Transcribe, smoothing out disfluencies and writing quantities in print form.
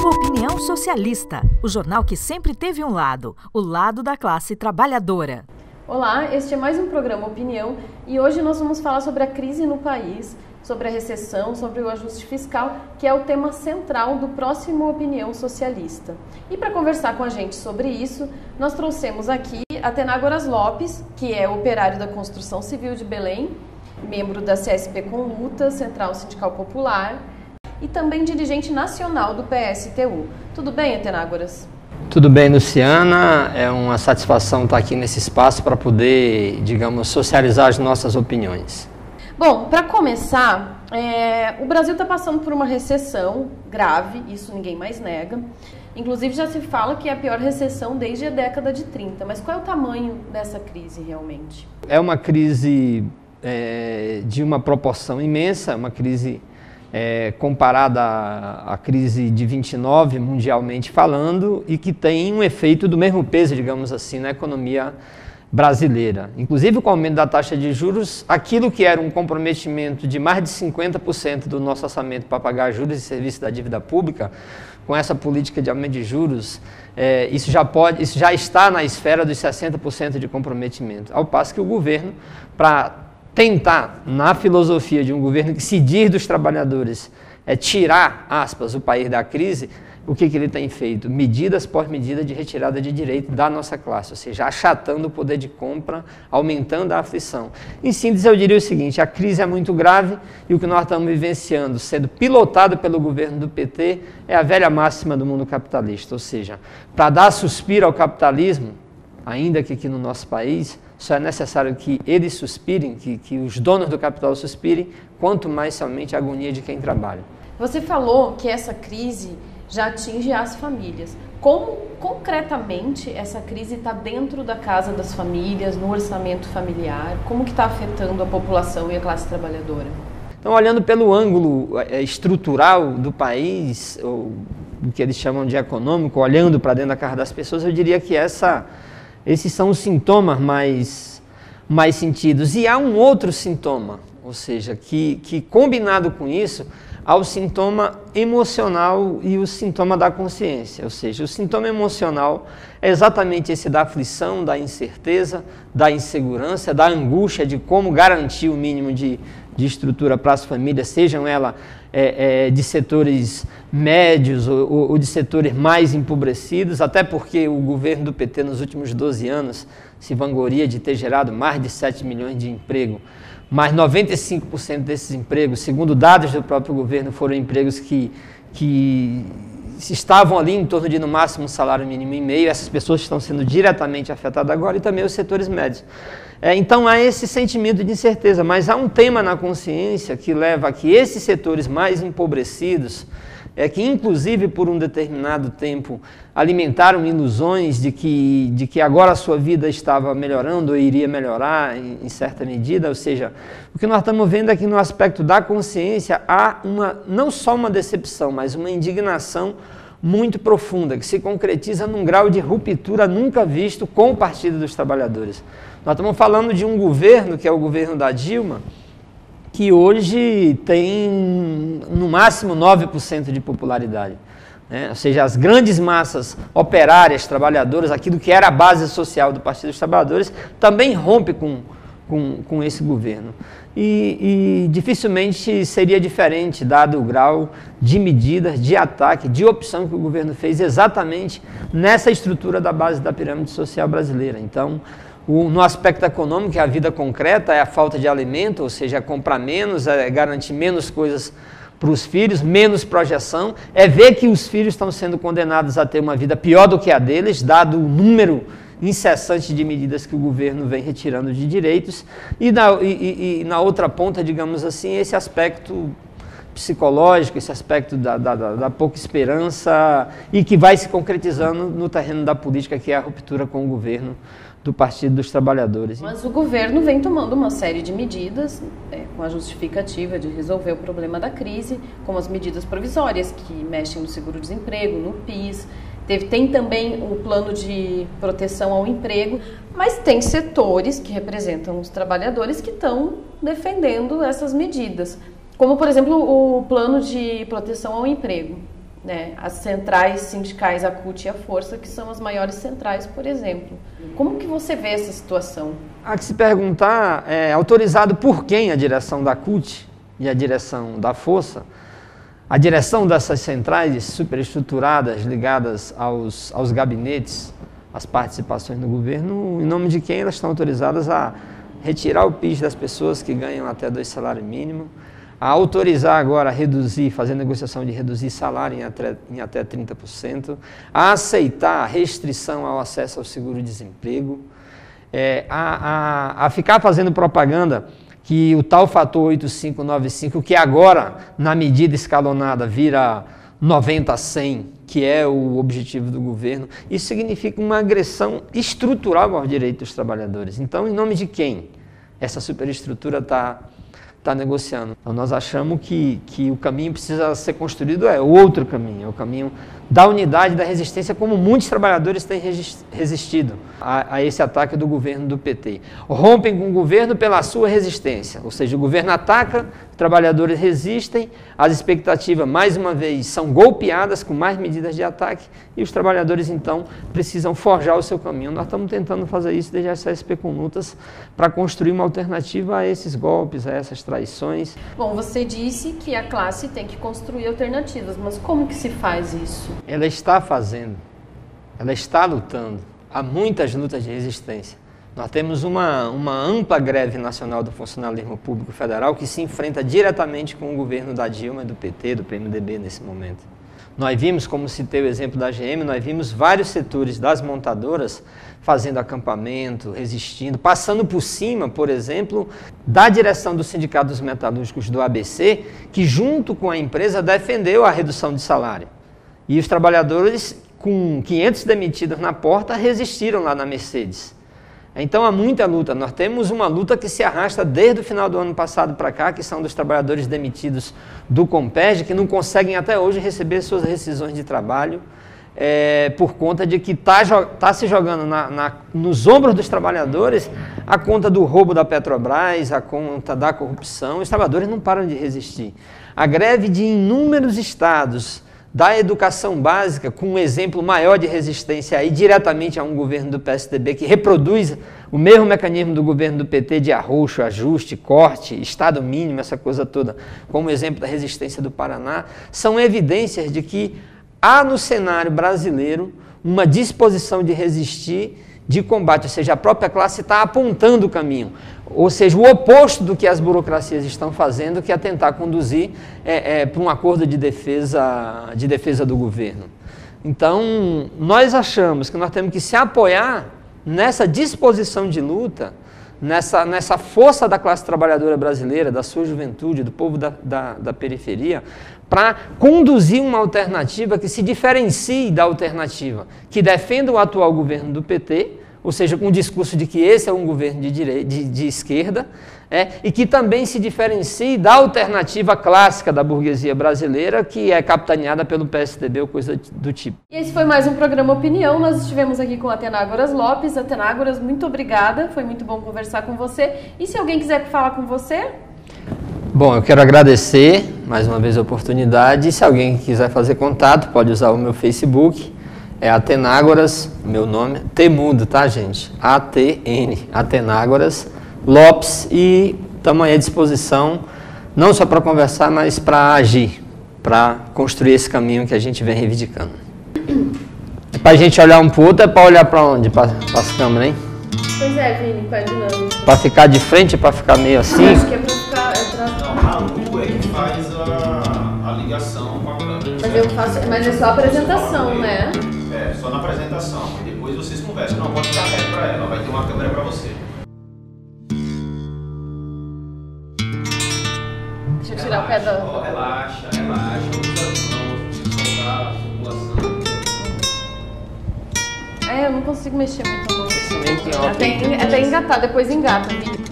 Programa Opinião Socialista, o jornal que sempre teve um lado, o lado da classe trabalhadora. Olá, este é mais um programa Opinião e hoje nós vamos falar sobre a crise no país, sobre a recessão, sobre o ajuste fiscal, que é o tema central do próximo Opinião Socialista. E para conversar com a gente sobre isso, nós trouxemos aqui a Tenágoras Lopes, que é operário da Construção Civil de Belém, membro da CSP com Luta, Central Sindical Popular, e também dirigente nacional do PSTU. Tudo bem, Tenágoras? Tudo bem, Luciana. É uma satisfação estar aqui nesse espaço para poder, digamos, socializar as nossas opiniões. Bom, para começar, o Brasil está passando por uma recessão grave, isso ninguém mais nega. Inclusive já se fala que é a pior recessão desde a década de 30. Mas qual é o tamanho dessa crise realmente? É uma crise de uma proporção imensa, uma crise comparada à crise de 29, mundialmente falando, e que tem um efeito do mesmo peso, digamos assim, na economia brasileira. Inclusive, com o aumento da taxa de juros, aquilo que era um comprometimento de mais de 50% do nosso orçamento para pagar juros e serviços da dívida pública, com essa política de aumento de juros, isso já está na esfera dos 60% de comprometimento. Ao passo que o governo, para tentar, na filosofia de um governo que se diz dos trabalhadores, tirar, aspas, o país da crise, o que ele tem feito? Medidas por medida de retirada de direito da nossa classe, ou seja, achatando o poder de compra, aumentando a aflição. Em síntese, eu diria o seguinte: a crise é muito grave e o que nós estamos vivenciando, sendo pilotado pelo governo do PT, é a velha máxima do mundo capitalista, ou seja, para dar suspiro ao capitalismo, ainda que aqui no nosso país, só é necessário que eles suspirem, que os donos do capital suspirem, quanto mais somente a agonia de quem trabalha. Você falou que essa crise já atinge as famílias. Como, concretamente, essa crise está dentro da casa das famílias, no orçamento familiar? Como que está afetando a população e a classe trabalhadora? Então, olhando pelo ângulo estrutural do país, ou do que eles chamam de econômico, olhando para dentro da casa das pessoas, eu diria que esses são os sintomas mais sentidos. E há um outro sintoma, ou seja, que combinado com isso, há o sintoma emocional e o sintoma da consciência. Ou seja, o sintoma emocional é exatamente esse da aflição, da incerteza, da insegurança, da angústia de como garantir o mínimo de estrutura para as famílias, sejam elas de setores médios ou de setores mais empobrecidos, até porque o governo do PT nos últimos 12 anos se vangloria de ter gerado mais de 7 milhões de empregos, mas 95% desses empregos, segundo dados do próprio governo, foram empregos que estavam ali em torno de, no máximo, um salário mínimo e meio. Essas pessoas estão sendo diretamente afetadas agora, e também os setores médios. Então há esse sentimento de incerteza, mas há um tema na consciência que leva a que esses setores mais empobrecidos, que inclusive por um determinado tempo alimentaram ilusões de que agora a sua vida estava melhorando ou iria melhorar em certa medida. Ou seja, o que nós estamos vendo é que no aspecto da consciência há não só uma decepção, mas uma indignação muito profunda, que se concretiza num grau de ruptura nunca visto com o Partido dos Trabalhadores. Nós estamos falando de um governo, que é o governo da Dilma, que hoje tem no máximo 9% de popularidade. Ou seja, as grandes massas operárias, trabalhadoras, aquilo que era a base social do Partido dos Trabalhadores, também rompe com esse governo. E dificilmente seria diferente, dado o grau de medidas, de ataque, de opção que o governo fez exatamente nessa estrutura da base da pirâmide social brasileira. Então, no aspecto econômico, a vida concreta é a falta de alimento, ou seja, é comprar menos, é garantir menos coisas para os filhos, menos projeção, é ver que os filhos estão sendo condenados a ter uma vida pior do que a deles, dado o número incessante de medidas que o governo vem retirando de direitos, e na outra ponta, digamos assim, esse aspecto psicológico, esse aspecto da pouca esperança, e que vai se concretizando no terreno da política, que é a ruptura com o governo do Partido dos Trabalhadores. Mas o governo vem tomando uma série de medidas com a justificativa de resolver o problema da crise, como as medidas provisórias que mexem no seguro-desemprego, no PIS. Tem também o plano de proteção ao emprego, mas tem setores que representam os trabalhadores que estão defendendo essas medidas, como, por exemplo, o plano de proteção ao emprego. né, as centrais sindicais, a CUT e a Força, que são as maiores centrais, por exemplo. Como que você vê essa situação? Há que se perguntar, autorizado por quem a direção da CUT e a direção da Força, a direção dessas centrais superestruturadas ligadas aos gabinetes, às participações no governo, em nome de quem elas estão autorizadas a retirar o PIS das pessoas que ganham até 2 salários mínimos, a autorizar agora a reduzir, fazer negociação de reduzir salário em até 30%, a aceitar a restrição ao acesso ao seguro-desemprego, a ficar fazendo propaganda que o tal fator 8595, que agora, na medida escalonada, vira 90 a 100, que é o objetivo do governo, isso significa uma agressão estrutural aos direitos dos trabalhadores. Então, em nome de quem essa superestrutura está negociando? Então, nós achamos que o caminho precisa ser construído, o outro caminho, é o caminho da unidade, da resistência, como muitos trabalhadores têm resistido a esse ataque do governo do PT. Rompem com o governo pela sua resistência, ou seja, o governo ataca, os trabalhadores resistem, as expectativas, mais uma vez, são golpeadas com mais medidas de ataque e os trabalhadores, então, precisam forjar o seu caminho. Nós estamos tentando fazer isso desde a CSP com lutas para construir uma alternativa a esses golpes, a essas traições. Bom, você disse que a classe tem que construir alternativas, mas como que se faz isso? Ela está fazendo, ela está lutando. Há muitas lutas de resistência. Nós temos uma ampla greve nacional do funcionalismo público federal que se enfrenta diretamente com o governo da Dilma e do PT, do PMDB nesse momento. Nós vimos, como citei o exemplo da GM, nós vimos vários setores das montadoras fazendo acampamento, resistindo, passando por cima, por exemplo, da direção do Sindicato dos Metalúrgicos do ABC, que junto com a empresa defendeu a redução de salário. E os trabalhadores, com 500 demitidos na porta, resistiram lá na Mercedes. Então há muita luta. Nós temos uma luta que se arrasta desde o final do ano passado para cá, que são dos trabalhadores demitidos do Compeg, que não conseguem até hoje receber suas rescisões de trabalho, por conta de que está se jogando nos ombros dos trabalhadores a conta do roubo da Petrobras, a conta da corrupção. Os trabalhadores não param de resistir. A greve de inúmeros estados da educação básica, com um exemplo maior de resistência aí diretamente a um governo do PSDB que reproduz o mesmo mecanismo do governo do PT de arroxo, ajuste, corte, estado mínimo, essa coisa toda, como exemplo da resistência do Paraná, são evidências de que há no cenário brasileiro uma disposição de resistir, de combate, ou seja, a própria classe está apontando o caminho, ou seja, o oposto do que as burocracias estão fazendo, que é tentar conduzir para um acordo de defesa do governo. Então, nós achamos que nós temos que se apoiar nessa disposição de luta, nessa força da classe trabalhadora brasileira, da sua juventude, do povo da periferia, para conduzir uma alternativa que se diferencie da alternativa que defenda o atual governo do PT, ou seja, com o discurso de que esse é um governo de esquerda, e que também se diferencie da alternativa clássica da burguesia brasileira, que é capitaneada pelo PSDB ou coisa do tipo. E esse foi mais um programa Opinião. Nós estivemos aqui com a Atenágoras Lopes. Atenágoras, muito obrigada, foi muito bom conversar com você. E se alguém quiser falar com você? Bom, eu quero agradecer mais uma vez a oportunidade. Se alguém quiser fazer contato, pode usar o meu Facebook. É Atenágoras, meu nome, Temudo, tá, gente? A-T-N, Atenágoras Lopes, e estamos aí à disposição, não só para conversar, mas para agir, para construir esse caminho que a gente vem reivindicando. É para a gente olhar um para o outro, é para olhar para onde? Para as câmeras, hein? Pois é, Vini, qual é a dinâmica? Para ficar de frente, para ficar meio assim? Acho que é para ficar... A Lu é que faz a ligação com a câmera. Mas é só a apresentação, né? É, só na apresentação. E depois vocês conversam. Não, pode ficar perto para ela, vai ter uma câmera para você. Deixa eu tirar o pé da... Relaxa, usa as mãos, soltar a circulação. Eu não consigo mexer muito a mão. Esse meio que Até engatar, depois engata, Vini.